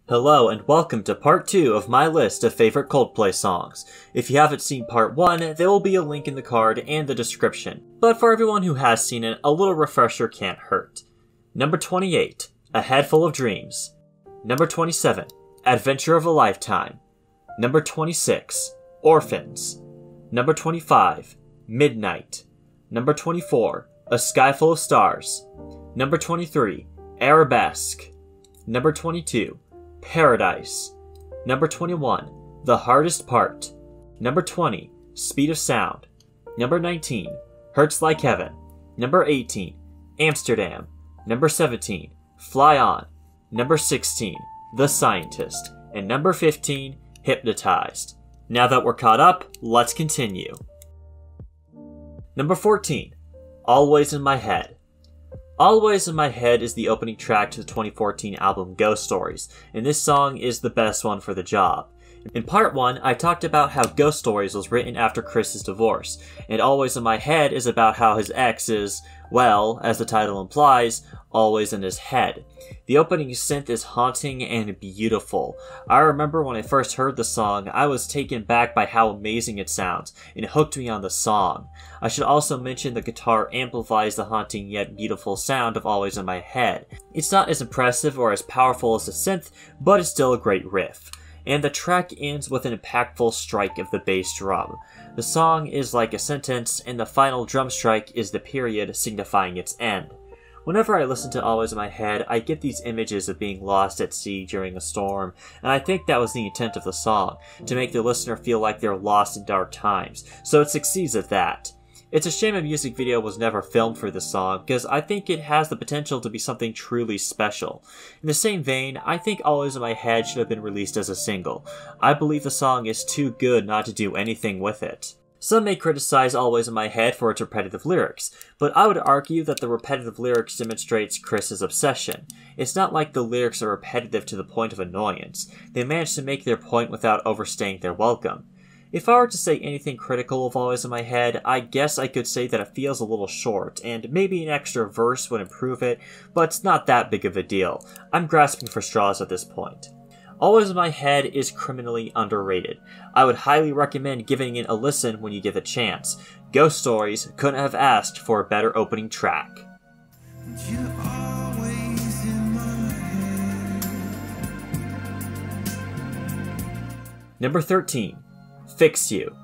Hello and welcome to part 2 of my list of favorite Coldplay songs. If you haven't seen part 1, there will be a link in the card and the description. But for everyone who has seen it, a little refresher can't hurt. Number 28, A Head Full of Dreams. Number 27, Adventure of a Lifetime. Number 26, Orphans. Number 25, Midnight. Number 24, A Sky Full of Stars. Number 23, Arabesque. Number 22, Paradise. Number 21, The Hardest Part. Number 20, Speed of Sound. Number 19, Hurts Like Heaven. Number 18, Amsterdam. Number 17, Fly On. Number 16, The Scientist. And number 15, Hypnotized. Now that we're caught up, let's continue. Number 14, Always in My Head. Always in My Head is the opening track to the 2014 album Ghost Stories, and this song is the best one for the job. In part 1, I talked about how Ghost Stories was written after Chris's divorce, and Always in My Head is about how his ex is, well, as the title implies, always in his head. The opening synth is haunting and beautiful. I remember when I first heard the song, I was taken back by how amazing it sounds, and it hooked me on the song. I should also mention the guitar amplifies the haunting yet beautiful sound of Always in My Head. It's not as impressive or as powerful as the synth, but it's still a great riff. And the track ends with an impactful strike of the bass drum. The song is like a sentence, and the final drum strike is the period signifying its end. Whenever I listen to Always in My Head, I get these images of being lost at sea during a storm, and I think that was the intent of the song, to make the listener feel like they're lost in dark times, so it succeeds at that. It's a shame a music video was never filmed for this song, because I think it has the potential to be something truly special. In the same vein, I think Always in My Head should have been released as a single. I believe the song is too good not to do anything with it. Some may criticize Always in My Head for its repetitive lyrics, but I would argue that the repetitive lyrics demonstrates Chris's obsession. It's not like the lyrics are repetitive to the point of annoyance. They manage to make their point without overstaying their welcome. If I were to say anything critical of Always in My Head, I guess I could say that it feels a little short, and maybe an extra verse would improve it, but it's not that big of a deal. I'm grasping for straws at this point. Always in My Head is criminally underrated. I would highly recommend giving it a listen when you get the chance. Ghost Stories couldn't have asked for a better opening track. Number 13, Fix You.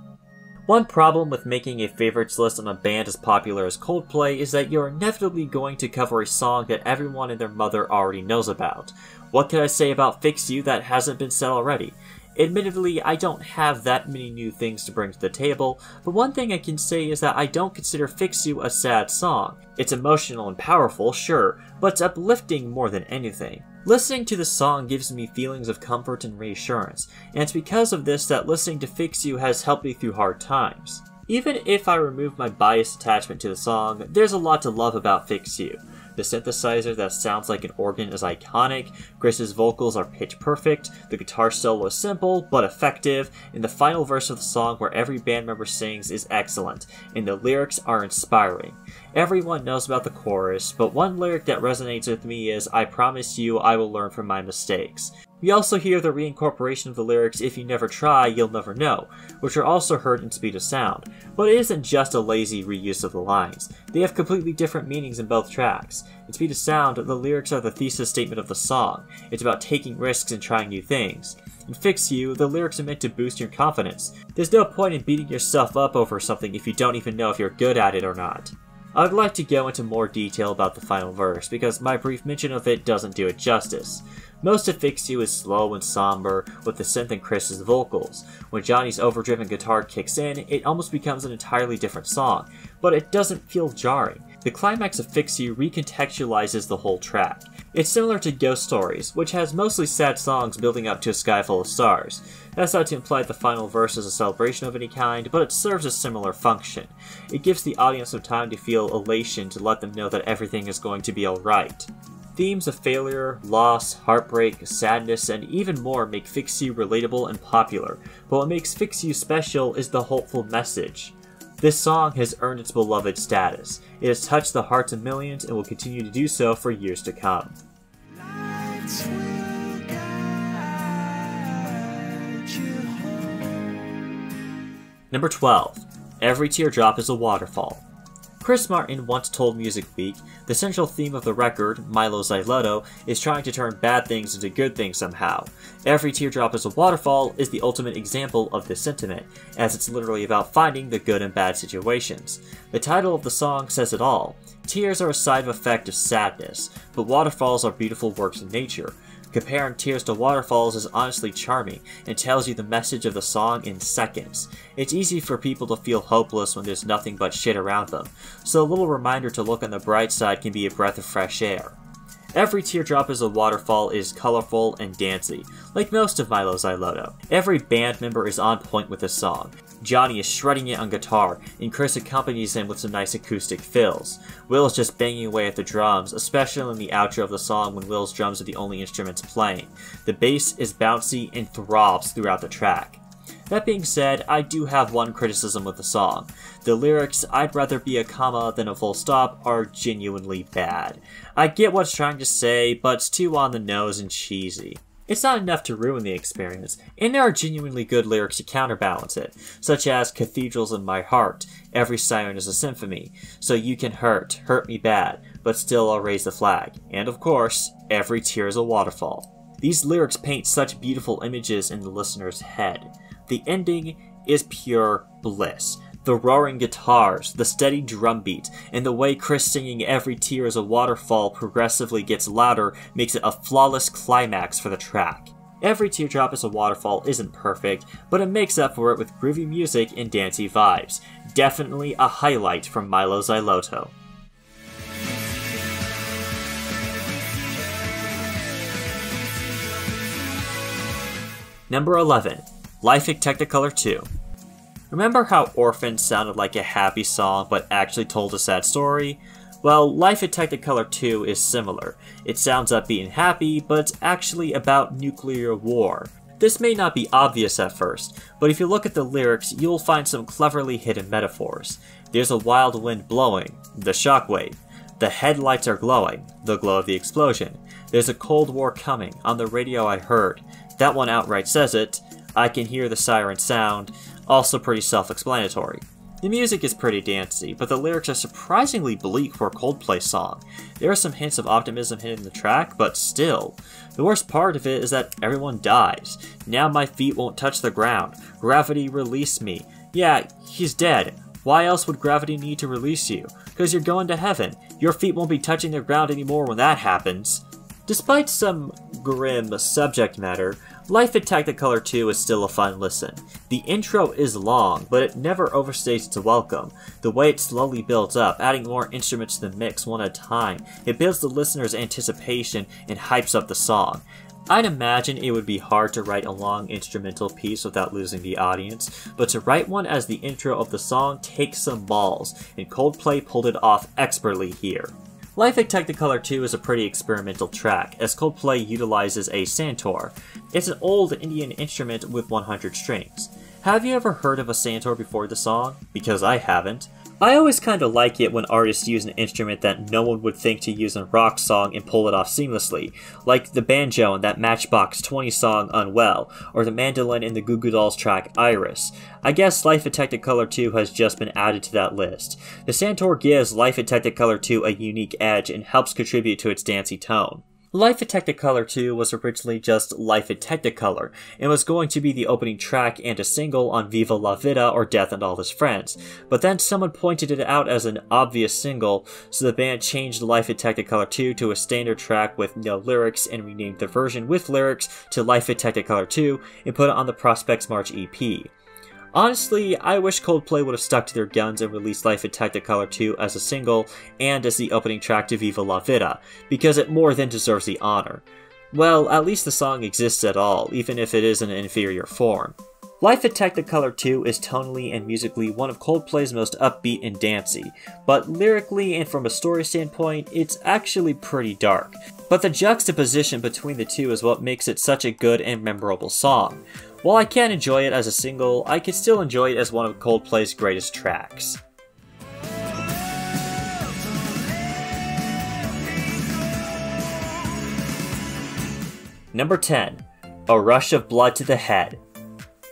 One problem with making a favorites list on a band as popular as Coldplay is that you're inevitably going to cover a song that everyone and their mother already knows about. What can I say about Fix You that hasn't been said already? Admittedly, I don't have that many new things to bring to the table, but one thing I can say is that I don't consider Fix You a sad song. It's emotional and powerful, sure, but it's uplifting more than anything. Listening to the song gives me feelings of comfort and reassurance, and it's because of this that listening to Fix You has helped me through hard times. Even if I remove my biased attachment to the song, there's a lot to love about Fix You. The synthesizer that sounds like an organ is iconic, Chris's vocals are pitch perfect, the guitar solo is simple but effective, and the final verse of the song where every band member sings is excellent, and the lyrics are inspiring. Everyone knows about the chorus, but one lyric that resonates with me is, "I promise you I will learn from my mistakes." We also hear the reincorporation of the lyrics, "If you never try, you'll never know," which are also heard in Speed of Sound, but it isn't just a lazy reuse of the lines. They have completely different meanings in both tracks. In Speed of Sound, the lyrics are the thesis statement of the song. It's about taking risks and trying new things. In Fix You, the lyrics are meant to boost your confidence. There's no point in beating yourself up over something if you don't even know if you're good at it or not. I'd like to go into more detail about the final verse, because my brief mention of it doesn't do it justice. Most of Fix You is slow and somber, with the synth and Chris's vocals. When Johnny's overdriven guitar kicks in, it almost becomes an entirely different song, but it doesn't feel jarring. The climax of Fix You recontextualizes the whole track. It's similar to Ghost Stories, which has mostly sad songs building up to A Sky Full of Stars. That's not to imply the final verse is a celebration of any kind, but it serves a similar function. It gives the audience some time to feel elation to let them know that everything is going to be alright. Themes of failure, loss, heartbreak, sadness, and even more make Fix You relatable and popular, but what makes Fix You special is the hopeful message. This song has earned its beloved status. It has touched the hearts of millions and will continue to do so for years to come. Lights will guide Number 12. Every Teardrop is a Waterfall. Chris Martin once told Music Week, the central theme of the record, Milo Xyloto, is trying to turn bad things into good things somehow. Every Teardrop is a Waterfall is the ultimate example of this sentiment, as it's literally about finding the good and bad situations. The title of the song says it all. Tears are a side effect of sadness, but waterfalls are beautiful works of nature. Comparing tears to waterfalls is honestly charming and tells you the message of the song in seconds. It's easy for people to feel hopeless when there's nothing but shit around them, so a little reminder to look on the bright side can be a breath of fresh air. Every Teardrop is a Waterfall is colorful and dancey, like most of Milo Xyloto. Every band member is on point with the song. Johnny is shredding it on guitar, and Chris accompanies him with some nice acoustic fills. Will is just banging away at the drums, especially in the outro of the song when Will's drums are the only instruments playing. The bass is bouncy and throbs throughout the track. That being said, I do have one criticism with the song. The lyrics, "I'd rather be a comma than a full stop," are genuinely bad. I get what it's trying to say, but it's too on the nose and cheesy. It's not enough to ruin the experience, and there are genuinely good lyrics to counterbalance it, such as "Cathedrals in my heart," "Every siren is a symphony," "So you can hurt me bad, but still I'll raise the flag," and of course, "Every tear is a waterfall." These lyrics paint such beautiful images in the listener's head. The ending is pure bliss. The roaring guitars, the steady drum beat, and the way Chris singing "Every tear is a waterfall" progressively gets louder makes it a flawless climax for the track. Every Teardrop is a Waterfall isn't perfect, but it makes up for it with groovy music and dancey vibes. Definitely a highlight from Milo Xyloto. Number 11. Life at Technicolor 2. Remember how Orphans sounded like a happy song but actually told a sad story? Well, Life at Technicolor 2 is similar. It sounds upbeat and happy, but it's actually about nuclear war. This may not be obvious at first, but if you look at the lyrics, you'll find some cleverly hidden metaphors. There's a wild wind blowing, the shockwave. The headlights are glowing, the glow of the explosion. There's a Cold War coming, on the radio I heard. That one outright says it. I can hear the siren sound. Also pretty self-explanatory. The music is pretty dancey, but the lyrics are surprisingly bleak for a Coldplay song. There are some hints of optimism hidden in the track, but still. The worst part of it is that everyone dies. Now my feet won't touch the ground. Gravity release me. Yeah, he's dead. Why else would gravity need to release you? Because you're going to heaven. Your feet won't be touching the ground anymore when that happens. Despite some grim subject matter, Life at Technicolor 2 is still a fun listen. The intro is long, but it never overstays its welcome. The way it slowly builds up, adding more instruments to the mix one at a time, it builds the listener's anticipation and hypes up the song. I'd imagine it would be hard to write a long instrumental piece without losing the audience, but to write one as the intro of the song takes some balls, and Coldplay pulled it off expertly here. Life at Technicolor 2 is a pretty experimental track, as Coldplay utilizes a santur. It's an old Indian instrument with 100 strings. Have you ever heard of a santur before the song? Because I haven't. I always kinda like it when artists use an instrument that no one would think to use in a rock song and pull it off seamlessly, like the banjo in that Matchbox 20 song Unwell, or the mandolin in the Goo Goo Dolls track Iris. I guess Life at Technicolor 2 has just been added to that list. The santur gives Life at Technicolor 2 a unique edge and helps contribute to its dancey tone. Life at Technicolor 2 was originally just Life at Technicolor, and was going to be the opening track and a single on Viva La Vida or Death and All His Friends, but then someone pointed it out as an obvious single, so the band changed Life at Technicolor 2 to a standard track with no lyrics and renamed the version with lyrics to Life at Technicolor 2 and put it on the Prospects March EP. Honestly, I wish Coldplay would have stuck to their guns and released Life at Technicolor 2 as a single and as the opening track to Viva La Vida, because it more than deserves the honor. Well, at least the song exists at all, even if it is in an inferior form. Life at Technicolor 2 is tonally and musically one of Coldplay's most upbeat and dancey, but lyrically and from a story standpoint, it's actually pretty dark. But the juxtaposition between the two is what makes it such a good and memorable song. While I can't enjoy it as a single, I can still enjoy it as one of Coldplay's greatest tracks. Number 10. A Rush of Blood to the Head.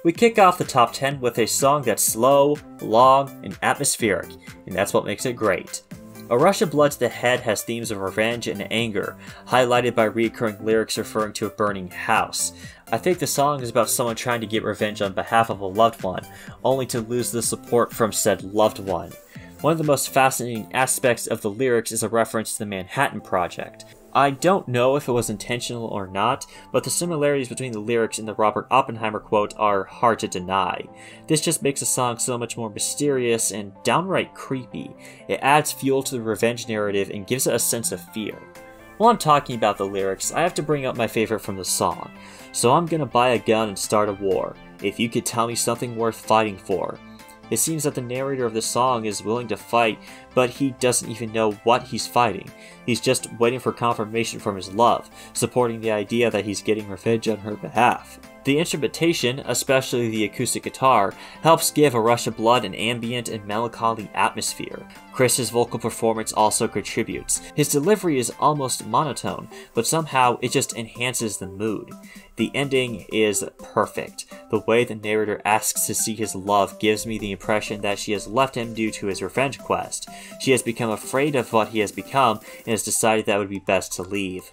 We kick off the top 10 with a song that's slow, long, and atmospheric, and that's what makes it great. A Rush of Blood to the Head has themes of revenge and anger, highlighted by recurring lyrics referring to a burning house. I think the song is about someone trying to get revenge on behalf of a loved one, only to lose the support from said loved one. One of the most fascinating aspects of the lyrics is a reference to the Manhattan Project. I don't know if it was intentional or not, but the similarities between the lyrics and the Robert Oppenheimer quote are hard to deny. This just makes the song so much more mysterious and downright creepy. It adds fuel to the revenge narrative and gives it a sense of fear. While I'm talking about the lyrics, I have to bring up my favorite from the song. So I'm gonna buy a gun and start a war, if you could tell me something worth fighting for. It seems that the narrator of the song is willing to fight, but he doesn't even know what he's fighting. He's just waiting for confirmation from his love, supporting the idea that he's getting revenge on her behalf. The instrumentation, especially the acoustic guitar, helps give A Rush of Blood an ambient and melancholy atmosphere. Chris's vocal performance also contributes. His delivery is almost monotone, but somehow it just enhances the mood. The ending is perfect. The way the narrator asks to see his love gives me the impression that she has left him due to his revenge quest. She has become afraid of what he has become and has decided that it would be best to leave.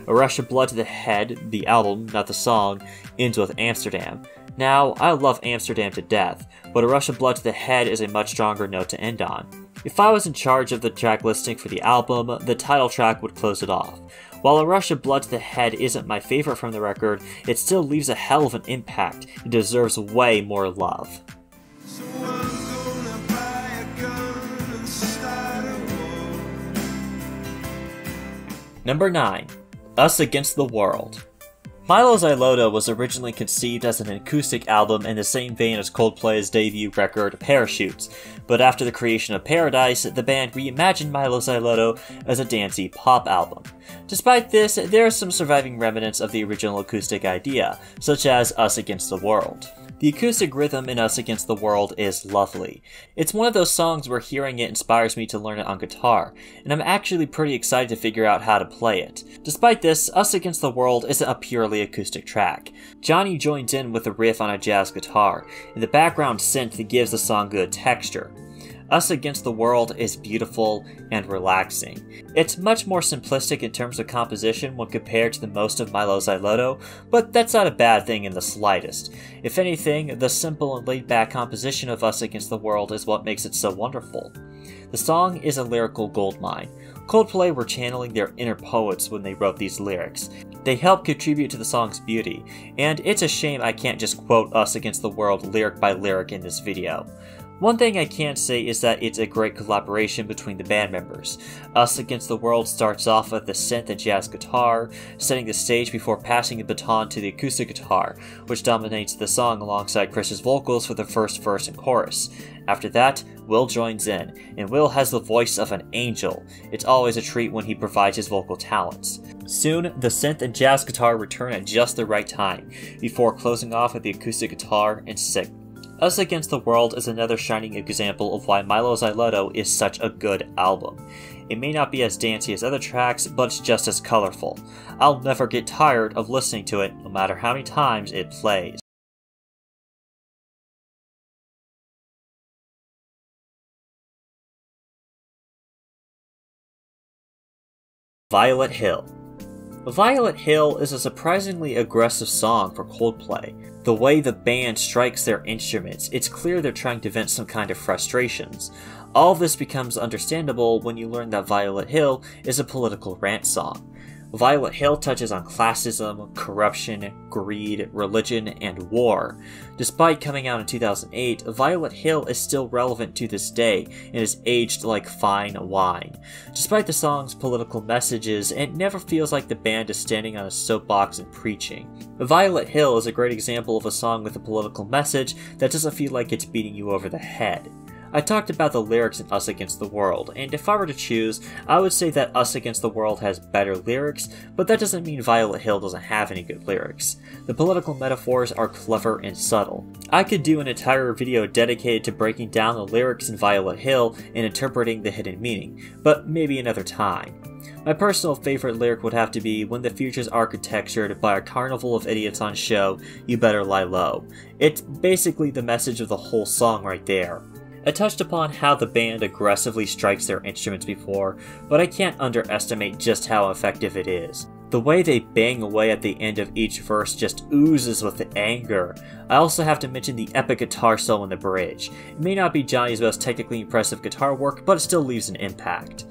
A Rush of Blood to the Head, the album, not the song, ends with Amsterdam. Now, I love Amsterdam to death, but A Rush of Blood to the Head is a much stronger note to end on. If I was in charge of the track listing for the album, the title track would close it off. While A Rush of Blood to the Head isn't my favorite from the record, it still leaves a hell of an impact and deserves way more love. So I'm gonna buy a gun and start a war. Number 9. Us Against the World. Milo Xyloto was originally conceived as an acoustic album in the same vein as Coldplay's debut record, Parachutes, but after the creation of Paradise, the band reimagined Milo Xyloto as a dancey pop album. Despite this, there are some surviving remnants of the original acoustic idea, such as Us Against the World. The acoustic rhythm in Us Against the World is lovely. It's one of those songs where hearing it inspires me to learn it on guitar, and I'm actually pretty excited to figure out how to play it. Despite this, Us Against the World isn't a purely acoustic track. Johnny joins in with a riff on a jazz guitar, and the background synth that gives the song good texture. Us Against the World is beautiful and relaxing. It's much more simplistic in terms of composition when compared to the most of Milo Xyloto, but that's not a bad thing in the slightest. If anything, the simple and laid-back composition of Us Against the World is what makes it so wonderful. The song is a lyrical goldmine. Coldplay were channeling their inner poets when they wrote these lyrics. They help contribute to the song's beauty, and it's a shame I can't just quote Us Against the World lyric by lyric in this video. One thing I can say is that it's a great collaboration between the band members. Us Against the World starts off with the synth and jazz guitar, setting the stage before passing the baton to the acoustic guitar, which dominates the song alongside Chris's vocals for the first verse and chorus. After that, Will joins in, and Will has the voice of an angel. It's always a treat when he provides his vocal talents. Soon, the synth and jazz guitar return at just the right time, before closing off with the acoustic guitar and synth. Us Against the World is another shining example of why Milo Xyloto is such a good album. It may not be as dancey as other tracks, but it's just as colorful. I'll never get tired of listening to it, no matter how many times it plays. Violet Hill. Violet Hill is a surprisingly aggressive song for Coldplay. The way the band strikes their instruments, it's clear they're trying to vent some kind of frustrations. All this becomes understandable when you learn that Violet Hill is a political rant song. Violet Hill touches on classism, corruption, greed, religion, and war. Despite coming out in 2008, Violet Hill is still relevant to this day and is aged like fine wine. Despite the song's political messages, it never feels like the band is standing on a soapbox and preaching. Violet Hill is a great example of a song with a political message that doesn't feel like it's beating you over the head. I talked about the lyrics in Us Against the World, and if I were to choose, I would say that Us Against the World has better lyrics, but that doesn't mean Violet Hill doesn't have any good lyrics. The political metaphors are clever and subtle. I could do an entire video dedicated to breaking down the lyrics in Violet Hill and interpreting the hidden meaning, but maybe another time. My personal favorite lyric would have to be, "When the future's architectured by a carnival of idiots on show, you better lie low." It's basically the message of the whole song right there. I touched upon how the band aggressively strikes their instruments before, but I can't underestimate just how effective it is. The way they bang away at the end of each verse just oozes with anger. I also have to mention the epic guitar solo in the bridge. It may not be Johnny's most technically impressive guitar work, but it still leaves an impact.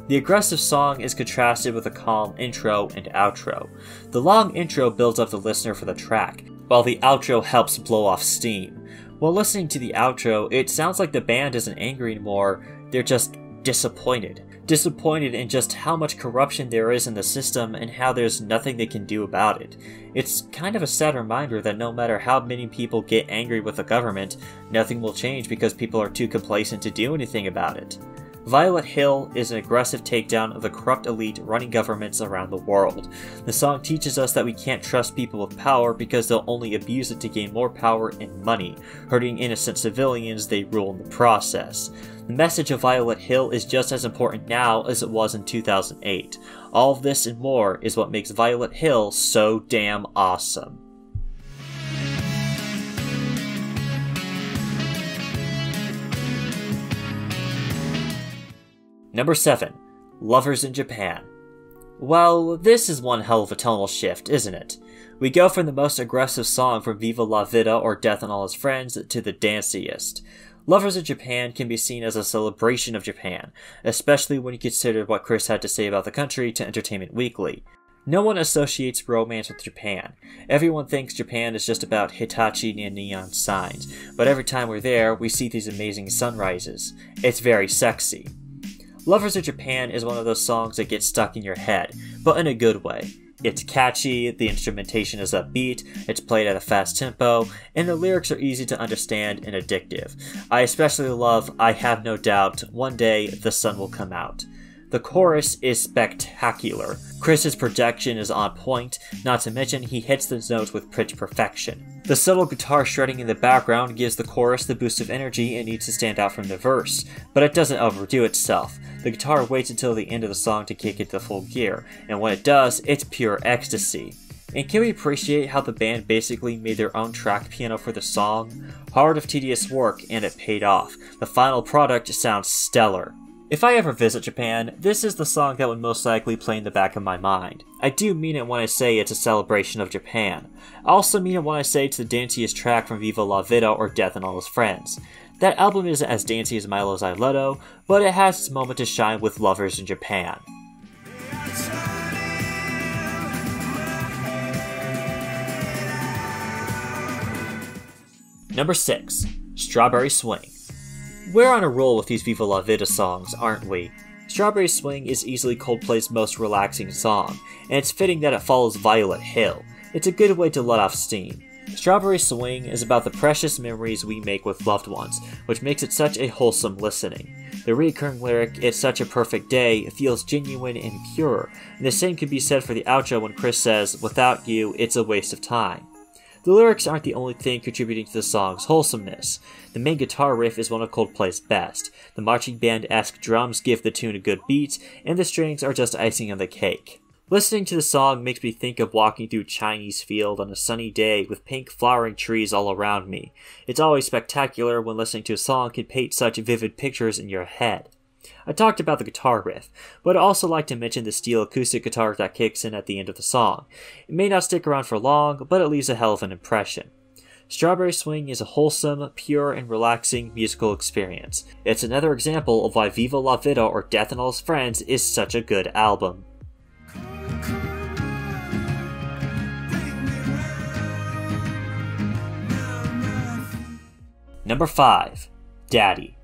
The aggressive song is contrasted with a calm intro and outro. The long intro builds up the listener for the track, while the outro helps blow off steam. While listening to the outro, it sounds like the band isn't angry anymore, they're just disappointed. Disappointed in just how much corruption there is in the system and how there's nothing they can do about it. It's kind of a sad reminder that no matter how many people get angry with the government, nothing will change because people are too complacent to do anything about it. Violet Hill is an aggressive takedown of the corrupt elite running governments around the world. The song teaches us that we can't trust people with power because they'll only abuse it to gain more power and money, hurting innocent civilians they rule in the process. The message of Violet Hill is just as important now as it was in 2008. All of this and more is what makes Violet Hill so damn awesome. Number 7. Lovers in Japan. Well, this is one hell of a tonal shift, isn't it? We go from the most aggressive song from Viva La Vida or Death and All His Friends to the danciest. Lovers in Japan can be seen as a celebration of Japan, especially when you consider what Chris had to say about the country to Entertainment Weekly. No one associates romance with Japan. Everyone thinks Japan is just about Hitachi and neon signs, but every time we're there, we see these amazing sunrises. It's very sexy. Lovers in Japan is one of those songs that gets stuck in your head, but in a good way. It's catchy, the instrumentation is upbeat, it's played at a fast tempo, and the lyrics are easy to understand and addictive. I especially love "I have no doubt, one day the sun will come out." The chorus is spectacular. Chris's production is on point, not to mention he hits the notes with pitch perfection. The subtle guitar shredding in the background gives the chorus the boost of energy it needs to stand out from the verse, but it doesn't overdo itself. The guitar waits until the end of the song to kick it to full gear, and when it does, it's pure ecstasy. And can we appreciate how the band basically made their own track piano for the song? Hard of tedious work, and it paid off. The final product sounds stellar. If I ever visit Japan, this is the song that would most likely play in the back of my mind. I do mean it when I say it's a celebration of Japan. I also mean it when I say it's the danciest track from Viva La Vida or Death and All His Friends. That album isn't as dancey as Milo's I Lotto, but it has its moment to shine with Lovers in Japan. Number 6. Strawberry Swing. We're on a roll with these Viva La Vida songs, aren't we? Strawberry Swing is easily Coldplay's most relaxing song, and it's fitting that it follows Violet Hill. It's a good way to let off steam. Strawberry Swing is about the precious memories we make with loved ones, which makes it such a wholesome listening. The recurring lyric, "It's such a perfect day," feels genuine and pure, and the same can be said for the outro when Chris says, "Without you, it's a waste of time." The lyrics aren't the only thing contributing to the song's wholesomeness. The main guitar riff is one of Coldplay's best. The marching band-esque drums give the tune a good beat, and the strings are just icing on the cake. Listening to the song makes me think of walking through Chinese field on a sunny day with pink flowering trees all around me. It's always spectacular when listening to a song can paint such vivid pictures in your head. I talked about the guitar riff, but I'd also like to mention the steel acoustic guitar that kicks in at the end of the song. It may not stick around for long, but it leaves a hell of an impression. Strawberry Swing is a wholesome, pure, and relaxing musical experience. It's another example of why Viva La Vida or Death and All His Friends is such a good album. Number 5. Daddy.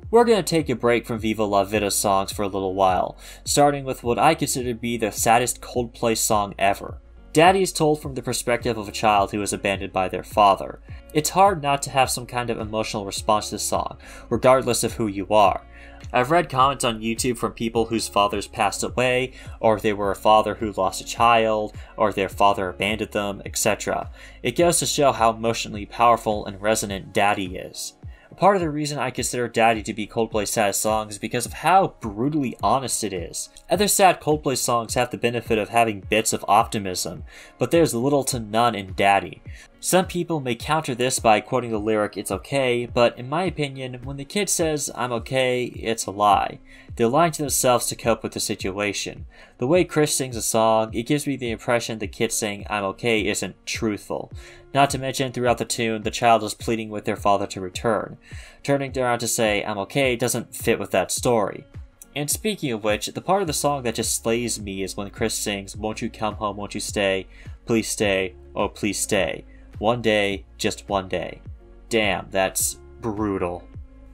We're going to take a break from Viva La Vida songs for a little while, starting with what I consider to be the saddest Coldplay song ever. Daddy is told from the perspective of a child who was abandoned by their father. It's hard not to have some kind of emotional response to the song, regardless of who you are. I've read comments on YouTube from people whose fathers passed away, or they were a father who lost a child, or their father abandoned them, etc. It goes to show how emotionally powerful and resonant Daddy is. Part of the reason I consider Daddy to be Coldplay's saddest song is because of how brutally honest it is. Other sad Coldplay songs have the benefit of having bits of optimism, but there's little to none in Daddy. Some people may counter this by quoting the lyric, "It's okay," but in my opinion, when the kid says, "I'm okay," it's a lie. They're lying to themselves to cope with the situation. The way Chris sings a song, it gives me the impression the kid saying, "I'm okay," isn't truthful. Not to mention, throughout the tune, the child is pleading with their father to return. Turning around to say, "I'm okay," doesn't fit with that story. And speaking of which, the part of the song that just slays me is when Chris sings, "Won't you come home, won't you stay, oh please stay. One day, just one day." Damn, that's brutal.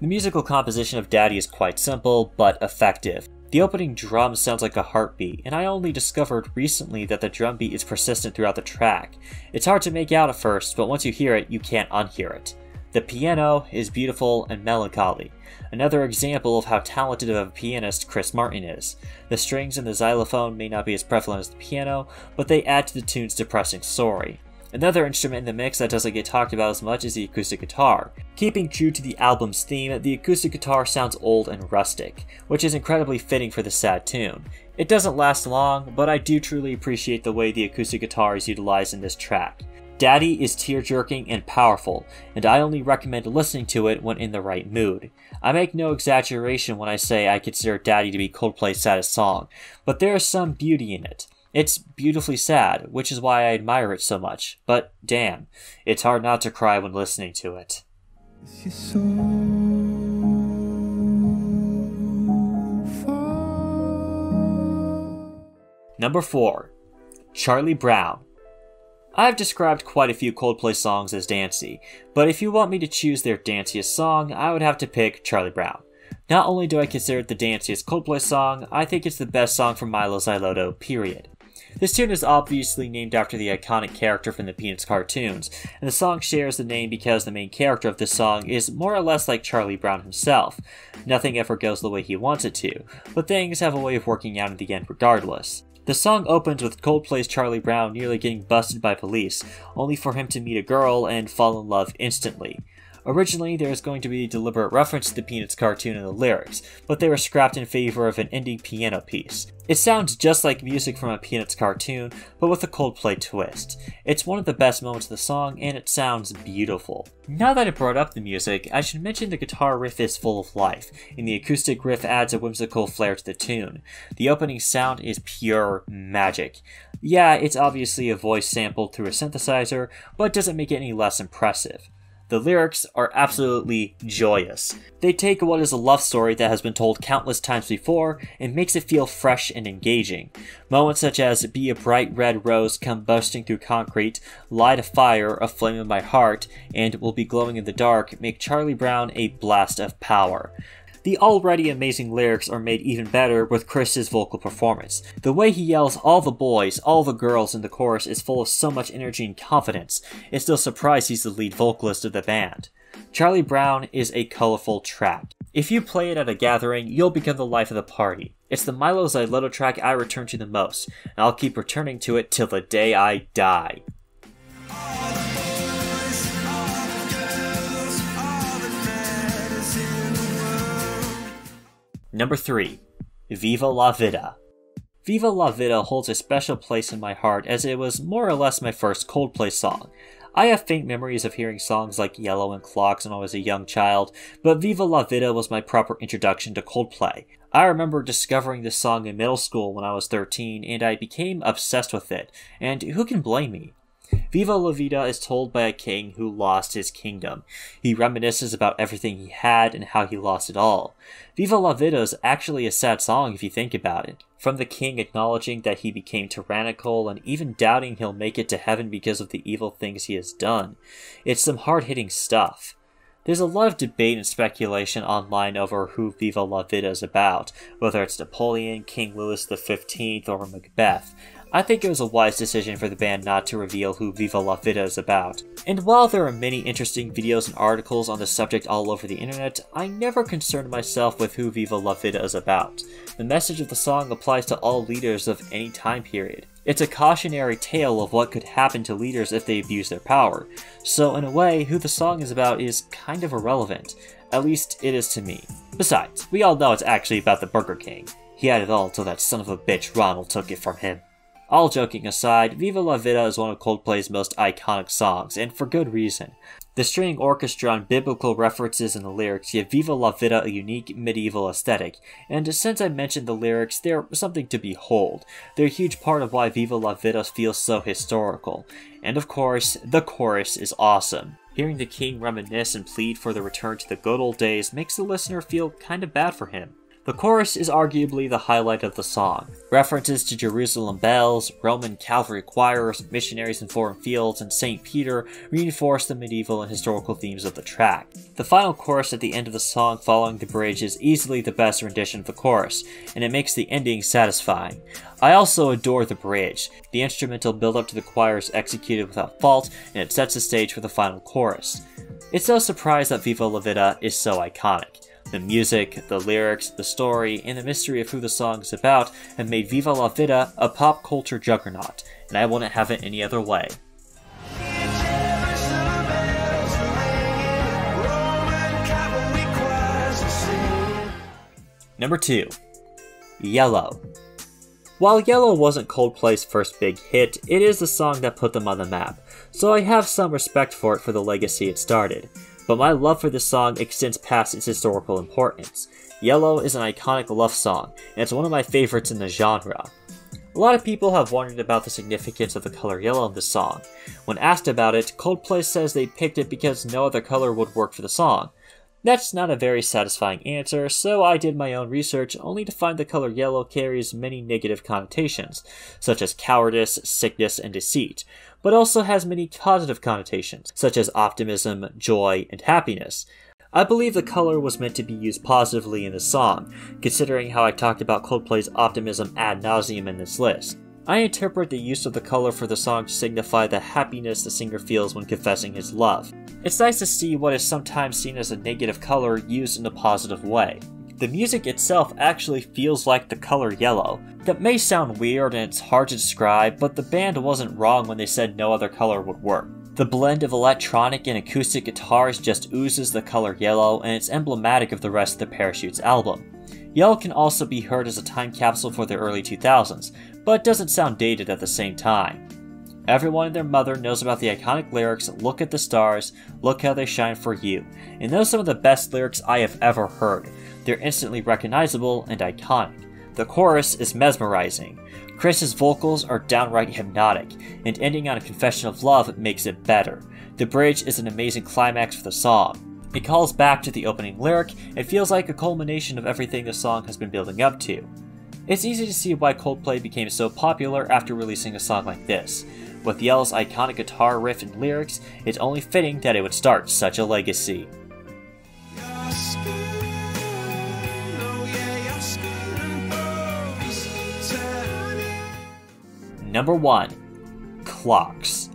The musical composition of Daddy is quite simple, but effective. The opening drum sounds like a heartbeat, and I only discovered recently that the drum beat is persistent throughout the track. It's hard to make out at first, but once you hear it, you can't unhear it. The piano is beautiful and melancholy. Another example of how talented of a pianist Chris Martin is. The strings and the xylophone may not be as prevalent as the piano, but they add to the tune's depressing story. Another instrument in the mix that doesn't get talked about as much is the acoustic guitar. Keeping true to the album's theme, the acoustic guitar sounds old and rustic, which is incredibly fitting for the sad tune. It doesn't last long, but I do truly appreciate the way the acoustic guitar is utilized in this track. Daddy is tear-jerking and powerful, and I only recommend listening to it when in the right mood. I make no exaggeration when I say I consider Daddy to be Coldplay's saddest song, but there is some beauty in it. It's beautifully sad, which is why I admire it so much, but damn, it's hard not to cry when listening to it. You're so far. Number 4. Charlie Brown. I've described quite a few Coldplay songs as dancey, but if you want me to choose their danciest song, I would have to pick Charlie Brown. Not only do I consider it the danciest Coldplay song, I think it's the best song from Milo Xyloto, period. This tune is obviously named after the iconic character from the Peanuts cartoons, and the song shares the name because the main character of this song is more or less like Charlie Brown himself. Nothing ever goes the way he wants it to, but things have a way of working out in the end regardless. The song opens with Coldplay's Charlie Brown nearly getting busted by police, only for him to meet a girl and fall in love instantly. Originally, there was going to be a deliberate reference to the Peanuts cartoon in the lyrics, but they were scrapped in favor of an ending piano piece. It sounds just like music from a Peanuts cartoon, but with a Coldplay twist. It's one of the best moments of the song, and it sounds beautiful. Now that I brought up the music, I should mention the guitar riff is full of life, and the acoustic riff adds a whimsical flair to the tune. The opening sound is pure magic. Yeah, it's obviously a voice sampled through a synthesizer, but it doesn't make it any less impressive. The lyrics are absolutely joyous. They take what is a love story that has been told countless times before and makes it feel fresh and engaging. Moments such as "Be a bright red rose come bursting through concrete," "Light a fire, a flame in my heart," and "Will be glowing in the dark" make Charlie Brown a blast of power. The already amazing lyrics are made even better with Chris's vocal performance. The way he yells "all the boys, all the girls" in the chorus is full of so much energy and confidence. It's no surprise he's the lead vocalist of the band. Charlie Brown is a colorful track. If you play it at a gathering, you'll become the life of the party. It's the Milo Xyloto track I return to the most, and I'll keep returning to it till the day I die. Number 3. Viva La Vida. Viva La Vida holds a special place in my heart as it was more or less my first Coldplay song. I have faint memories of hearing songs like Yellow and Clocks when I was a young child, but Viva La Vida was my proper introduction to Coldplay. I remember discovering this song in middle school when I was 13, and I became obsessed with it, and who can blame me? Viva La Vida is told by a king who lost his kingdom. He reminisces about everything he had and how he lost it all. Viva La Vida is actually a sad song if you think about it. From the king acknowledging that he became tyrannical and even doubting he'll make it to heaven because of the evil things he has done. It's some hard-hitting stuff. There's a lot of debate and speculation online over who Viva La Vida is about, whether it's Napoleon, King Louis XV, or Macbeth. I think it was a wise decision for the band not to reveal who Viva La Vida is about. And while there are many interesting videos and articles on the subject all over the internet, I never concerned myself with who Viva La Vida is about. The message of the song applies to all leaders of any time period. It's a cautionary tale of what could happen to leaders if they abuse their power. So in a way, who the song is about is kind of irrelevant. At least it is to me. Besides, we all know it's actually about the Burger King. He had it all till that son of a bitch Ronald took it from him. All joking aside, Viva La Vida is one of Coldplay's most iconic songs, and for good reason. The string orchestra and biblical references in the lyrics give Viva La Vida a unique medieval aesthetic, and since I mentioned the lyrics, they're something to behold. They're a huge part of why Viva La Vida feels so historical. And of course, the chorus is awesome. Hearing the king reminisce and plead for the return to the good old days makes the listener feel kinda bad for him. The chorus is arguably the highlight of the song. References to Jerusalem bells, Roman cavalry choirs, missionaries in foreign fields, and St. Peter reinforce the medieval and historical themes of the track. The final chorus at the end of the song following the bridge is easily the best rendition of the chorus, and it makes the ending satisfying. I also adore the bridge. The instrumental build-up to the choir is executed without fault, and it sets the stage for the final chorus. It's no surprise that Viva La Vida is so iconic. The music, the lyrics, the story, and the mystery of who the song is about have made Viva La Vida a pop culture juggernaut, and I wouldn't have it any other way. Number 2. Yellow. While Yellow wasn't Coldplay's first big hit, it is the song that put them on the map, so I have some respect for it for the legacy it started. But my love for this song extends past its historical importance. Yellow is an iconic love song, and it's one of my favorites in the genre. A lot of people have wondered about the significance of the color yellow in this song. When asked about it, Coldplay says they picked it because no other color would work for the song. That's not a very satisfying answer, so I did my own research only to find the color yellow carries many negative connotations, such as cowardice, sickness, and deceit, but also has many positive connotations, such as optimism, joy, and happiness. I believe the color was meant to be used positively in the song, considering how I talked about Coldplay's optimism ad nauseum in this list. I interpret the use of the color for the song to signify the happiness the singer feels when confessing his love. It's nice to see what is sometimes seen as a negative color used in a positive way. The music itself actually feels like the color yellow. That may sound weird and it's hard to describe, but the band wasn't wrong when they said no other color would work. The blend of electronic and acoustic guitars just oozes the color yellow, and it's emblematic of the rest of the Parachutes album. Yellow can also be heard as a time capsule for the early 2000s, but doesn't sound dated at the same time. Everyone and their mother knows about the iconic lyrics, "Look at the stars, look how they shine for you," and those are some of the best lyrics I have ever heard. They're instantly recognizable and iconic. The chorus is mesmerizing. Chris's vocals are downright hypnotic, and ending on a confession of love makes it better. The bridge is an amazing climax for the song. It calls back to the opening lyric and feels like a culmination of everything the song has been building up to. It's easy to see why Coldplay became so popular after releasing a song like this. With Yellow's iconic guitar riff and lyrics, it's only fitting that it would start such a legacy. Number 1. Clocks.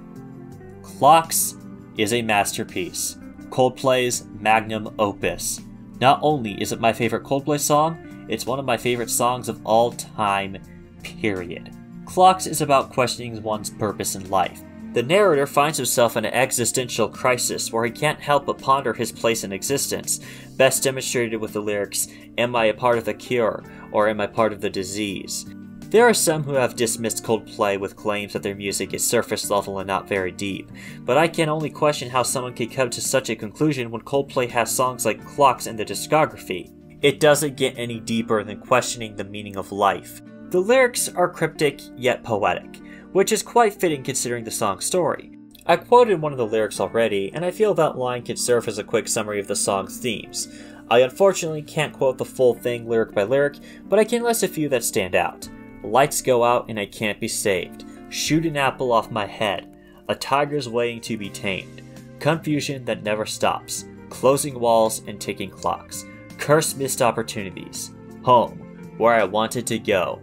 Clocks is a masterpiece. Coldplay's magnum opus. Not only is it my favorite Coldplay song, it's one of my favorite songs of all time, period. Clocks is about questioning one's purpose in life. The narrator finds himself in an existential crisis where he can't help but ponder his place in existence, best demonstrated with the lyrics, "Am I a part of the cure, or am I part of the disease?" There are some who have dismissed Coldplay with claims that their music is surface level and not very deep, but I can only question how someone could come to such a conclusion when Coldplay has songs like Clocks in the discography. It doesn't get any deeper than questioning the meaning of life. The lyrics are cryptic yet poetic, which is quite fitting considering the song's story. I quoted one of the lyrics already, and I feel that line could serve as a quick summary of the song's themes. I unfortunately can't quote the full thing lyric by lyric, but I can list a few that stand out. Lights go out and I can't be saved. Shoot an apple off my head. A tiger's waiting to be tamed. Confusion that never stops. Closing walls and ticking clocks. Curse missed opportunities. Home, where I wanted to go.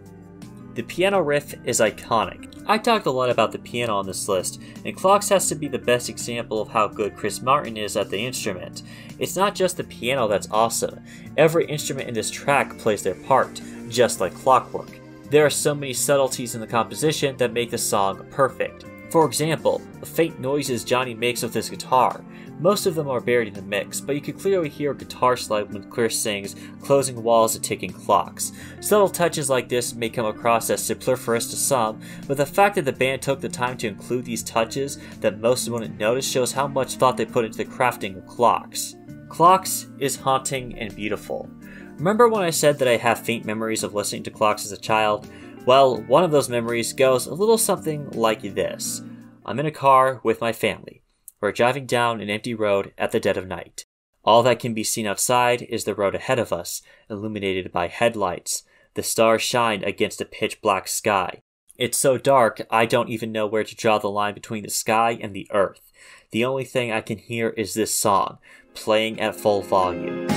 The piano riff is iconic. I talked a lot about the piano on this list, and Clocks has to be the best example of how good Chris Martin is at the instrument. It's not just the piano that's awesome. Every instrument in this track plays their part, just like clockwork. There are so many subtleties in the composition that make the song perfect. For example, the faint noises Johnny makes with his guitar. Most of them are buried in the mix, but you can clearly hear a guitar slide when Chris sings "Closing Walls and Ticking Clocks." Subtle touches like this may come across as superfluous to some, but the fact that the band took the time to include these touches that most wouldn't notice shows how much thought they put into the crafting of Clocks. Clocks is haunting and beautiful. Remember when I said that I have faint memories of listening to Clocks as a child? Well, one of those memories goes a little something like this. I'm in a car with my family. We're driving down an empty road at the dead of night. All that can be seen outside is the road ahead of us, illuminated by headlights. The stars shine against a pitch-black sky. It's so dark, I don't even know where to draw the line between the sky and the earth. The only thing I can hear is this song, playing at full volume.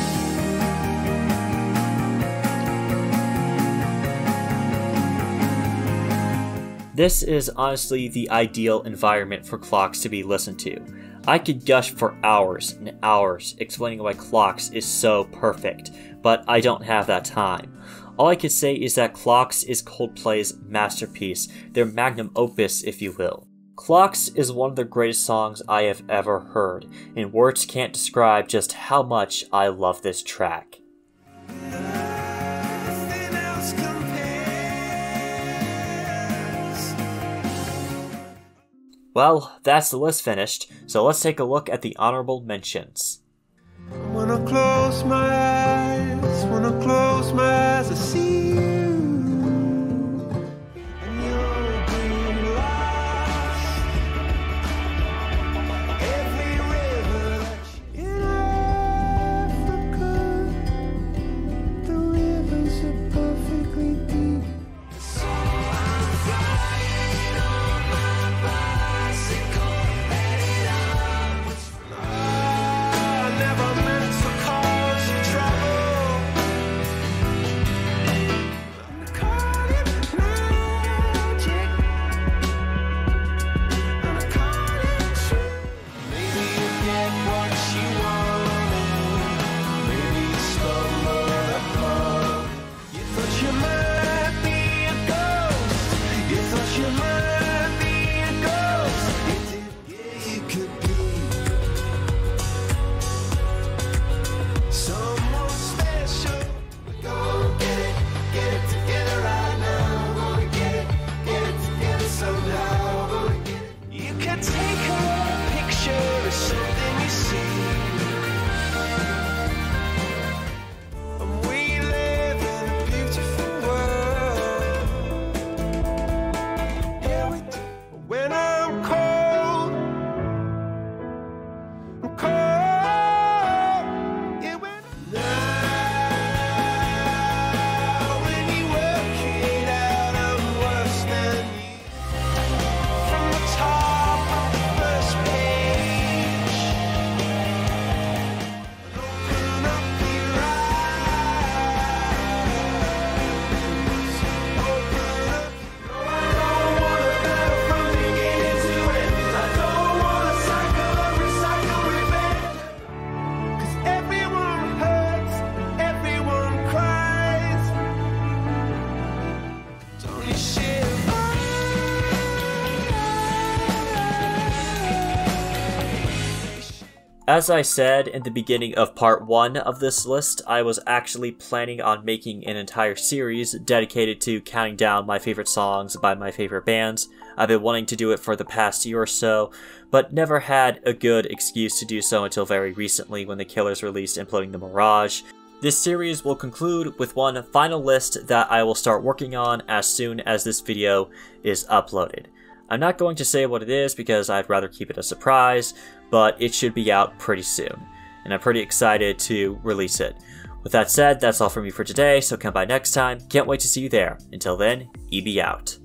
This is honestly the ideal environment for Clocks to be listened to. I could gush for hours and hours explaining why Clocks is so perfect, but I don't have that time. All I can say is that Clocks is Coldplay's masterpiece, their magnum opus if you will. Clocks is one of the greatest songs I have ever heard, and words can't describe just how much I love this track. Well, that's the list finished, so let's take a look at the honorable mentions. When I close my eyes, I see you. And you'll be lost. Every river in Africa, the rivers are perfectly deep. So I'm flying on my bicycle, headed upwards. I never meant to cause you trouble. I'm caught in magic. I'm caught in truth. Maybe you get what you want. Maybe you stumble upon. You thought you might be a ghost. You thought you might be a ghost. You did, yeah, you could be someone special. Go get it together right now. Gonna get it together somehow. Gonna get it. You can take a picture of something you see. And we live in a beautiful world. Yeah, we do. When I'm cold, yeah, when you work it out, I'm worse than you. From the top of the first page, open up your eyes. Open up. No, I don't wanna battle from beginning to end. I don't wanna recycle, revenge. 'Cause everyone hurts, everyone cries. Don't you shiver? As I said in the beginning of part 1 of this list, I was actually planning on making an entire series dedicated to counting down my favorite songs by my favorite bands. I've been wanting to do it for the past year or so, but never had a good excuse to do so until very recently when the Killers released Imploding the Mirage. This series will conclude with one final list that I will start working on as soon as this video is uploaded. I'm not going to say what it is because I'd rather keep it a surprise, but it should be out pretty soon, and I'm pretty excited to release it. With that said, that's all from me for today, so come by next time. Can't wait to see you there. Until then, EB out.